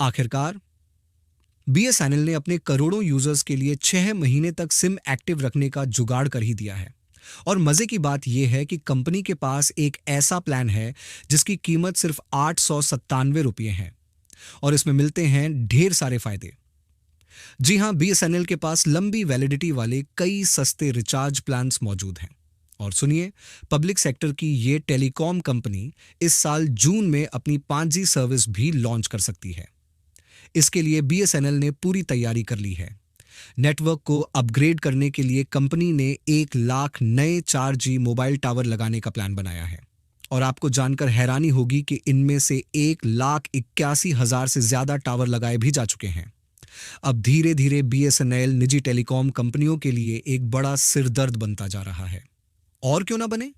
आखिरकार बीएसएनएल ने अपने करोड़ों यूजर्स के लिए 6 महीने तक सिम एक्टिव रखने का जुगाड़ कर ही दिया है। और मजे की बात यह है कि कंपनी के पास एक ऐसा प्लान है जिसकी कीमत सिर्फ ₹897 है और इसमें मिलते हैं ढेर सारे फायदे। जी हां, बीएसएनएल के पास लंबी वैलिडिटी वाले कई सस्ते रिचार्ज प्लान्स मौजूद हैं। और सुनिए, पब्लिक सेक्टर की ये टेलीकॉम कंपनी इस साल जून में अपनी 5G सर्विस भी लॉन्च कर सकती है। इसके लिए बीएसएनएल ने पूरी तैयारी कर ली है। नेटवर्क को अपग्रेड करने के लिए कंपनी ने 1 लाख नए 4G मोबाइल टावर लगाने का प्लान बनाया है। और आपको जानकर हैरानी होगी कि इनमें से 1,81,000 से ज्यादा टावर लगाए भी जा चुके हैं। अब धीरे धीरे बीएसएनएल निजी टेलीकॉम कंपनियों के लिए एक बड़ा सिरदर्द बनता जा रहा है। और क्यों ना बने?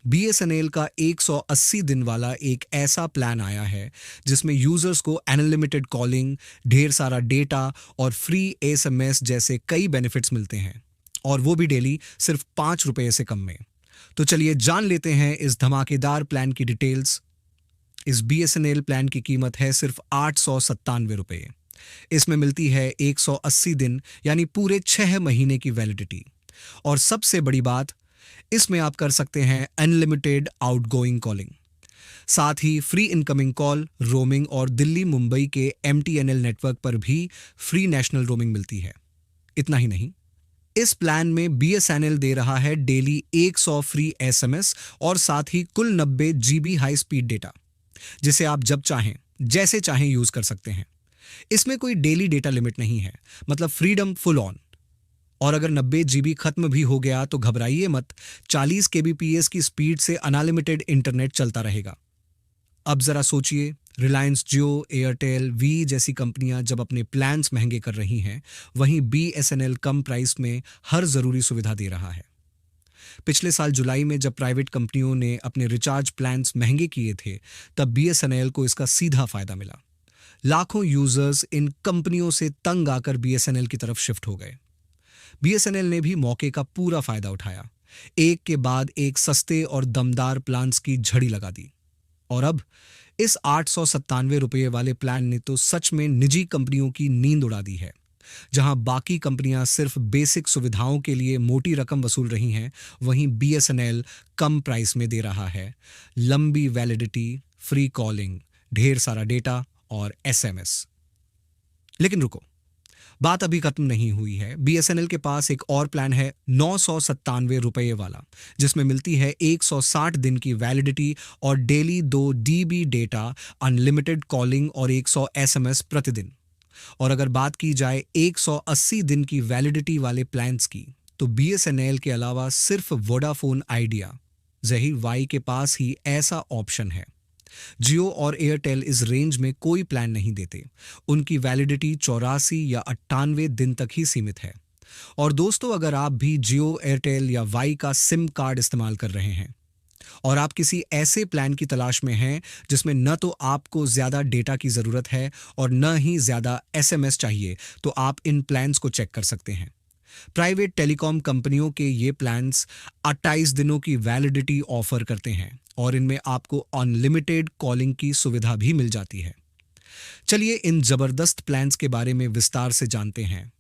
बीएसएनएल का 180 दिन वाला एक ऐसा प्लान आया है जिसमें यूजर्स को अनलिमिटेड कॉलिंग, ढेर सारा डेटा और फ्री एसएमएस जैसे कई बेनिफिट्स मिलते हैं, और वो भी डेली सिर्फ ₹5 से कम में। तो चलिए जान लेते हैं इस धमाकेदार प्लान की डिटेल्स। इस बीएसएनएल प्लान की कीमत है सिर्फ ₹897। इसमें मिलती है 180 दिन यानी पूरे 6 महीने की वैलिडिटी। और सबसे बड़ी बात, इसमें आप कर सकते हैं अनलिमिटेड आउटगोइंग कॉलिंग, साथ ही फ्री इनकमिंग कॉल, रोमिंग और दिल्ली मुंबई के एमटीएनएल नेटवर्क पर भी फ्री नेशनल रोमिंग मिलती है। इतना ही नहीं, इस प्लान में बीएसएनएल दे रहा है डेली 100 फ्री एसएमएस और साथ ही कुल 90 जीबी हाई स्पीड डेटा, जिसे आप जब चाहें जैसे चाहें यूज कर सकते हैं। इसमें कोई डेली डेटा लिमिट नहीं है, मतलब फ्रीडम फुल ऑन। और अगर 90 जीबी खत्म भी हो गया तो घबराइए मत, 40 केबीपीएस की स्पीड से अनलिमिटेड इंटरनेट चलता रहेगा। अब जरा सोचिए, रिलायंस जियो, एयरटेल, वी जैसी कंपनियां जब अपने प्लान्स महंगे कर रही हैं, वहीं बीएसएनएल कम प्राइस में हर जरूरी सुविधा दे रहा है। पिछले साल जुलाई में जब प्राइवेट कंपनियों ने अपने रिचार्ज प्लान्स महंगे किए थे, तब बीएसएनएल को इसका सीधा फायदा मिला। लाखों यूजर्स इन कंपनियों से तंग आकर बीएसएनएल की तरफ शिफ्ट हो गए। बीएसएनएल ने भी मौके का पूरा फायदा उठाया, एक के बाद एक सस्ते और दमदार प्लान्स की झड़ी लगा दी। और अब इस ₹897 वाले प्लान ने तो सच में निजी कंपनियों की नींद उड़ा दी है। जहां बाकी कंपनियां सिर्फ बेसिक सुविधाओं के लिए मोटी रकम वसूल रही हैं, वहीं बीएसएनएल कम प्राइस में दे रहा है लंबी वैलिडिटी, फ्री कॉलिंग, ढेर सारा डेटा और एसएमएस। लेकिन रुको, बात अभी खत्म नहीं हुई है। बीएसएनएल के पास एक और प्लान है ₹997 वाला, जिसमें मिलती है 160 दिन की वैलिडिटी और daily 2 DB data, unlimited calling और 100 एसएमएस प्रतिदिन। और अगर बात की जाए 180 दिन की वैलिडिटी वाले प्लान्स की, तो बीएसएनएल के अलावा सिर्फ वोडाफोन आइडिया, ज़हीर वाई के पास ही ऐसा ऑप्शन है। जियो और एयरटेल इस रेंज में कोई प्लान नहीं देते। उनकी वैलिडिटी 84 या 98 दिन तक ही सीमित है। और दोस्तों, अगर आप भी जियो, एयरटेल या वाई का सिम कार्ड इस्तेमाल कर रहे हैं और आप किसी ऐसे प्लान की तलाश में हैं जिसमें न तो आपको ज्यादा डेटा की जरूरत है और न ही ज्यादा एसएमएस चाहिए, तो आप इन प्लान्स को चेक कर सकते हैं। प्राइवेट टेलीकॉम कंपनियों के ये प्लान्स 28 दिनों की वैलिडिटी ऑफर करते हैं और इनमें आपको अनलिमिटेड कॉलिंग की सुविधा भी मिल जाती है। चलिए इन जबरदस्त प्लान्स के बारे में विस्तार से जानते हैं।